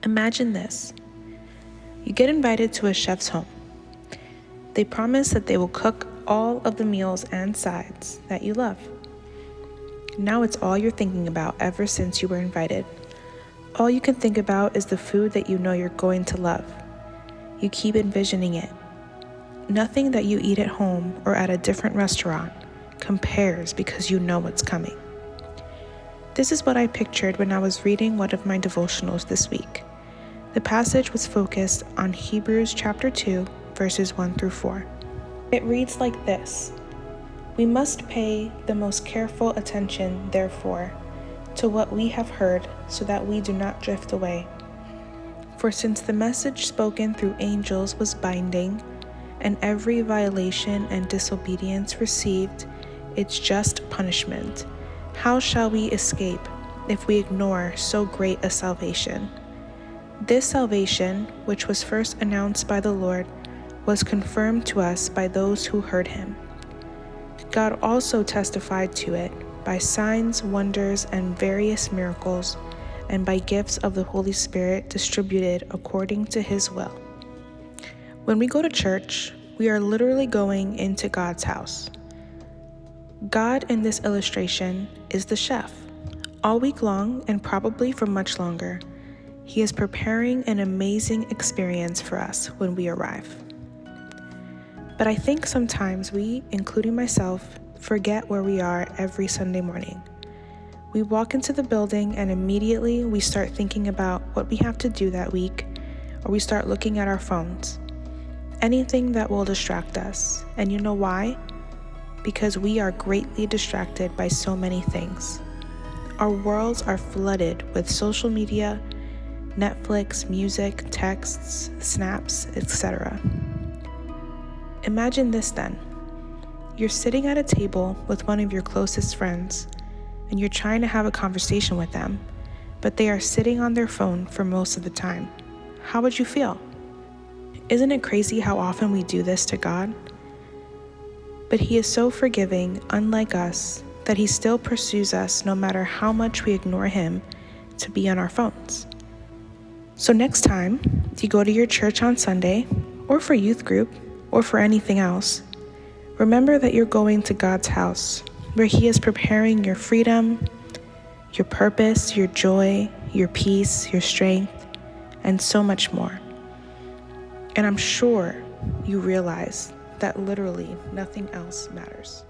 Imagine this. You get invited to a chef's home. They promise that they will cook all of the meals and sides that you love. Now it's all you're thinking about ever since you were invited. All you can think about is the food that you know you're going to love. You keep envisioning it. Nothing that you eat at home or at a different restaurant compares because you know what's coming. This is what I pictured when I was reading one of my devotionals this week. The passage was focused on Hebrews chapter 2, verses 1 through 4. It reads like this: "We must pay the most careful attention, therefore, to what we have heard, so that we do not drift away. For since the message spoken through angels was binding, and every violation and disobedience received its just punishment, how shall we escape if we ignore so great a salvation? This salvation, which was first announced by the Lord, was confirmed to us by those who heard him. God also testified to it by signs, wonders, and various miracles, and by gifts of the Holy Spirit distributed according to his will." When we go to church, we are literally going into God's house. God in this illustration is the chef. All week long, and probably for much longer, he is preparing an amazing experience for us when we arrive. But I think sometimes we, including myself, forget where we are every Sunday morning. We walk into the building and immediately we start thinking about what we have to do that week, or we start looking at our phones. Anything that will distract us. And you know why? Because we are greatly distracted by so many things. Our worlds are flooded with social media, Netflix, music, texts, snaps, etc. Imagine this then. You're sitting at a table with one of your closest friends, and you're trying to have a conversation with them, but they are sitting on their phone for most of the time. How would you feel? Isn't it crazy how often we do this to God? But he is so forgiving, unlike us, that he still pursues us no matter how much we ignore him to be on our phones. So next time you go to your church on Sunday, or for youth group, or for anything else, remember that you're going to God's house, where he is preparing your freedom, your purpose, your joy, your peace, your strength, and so much more. And I'm sure you realize that literally nothing else matters.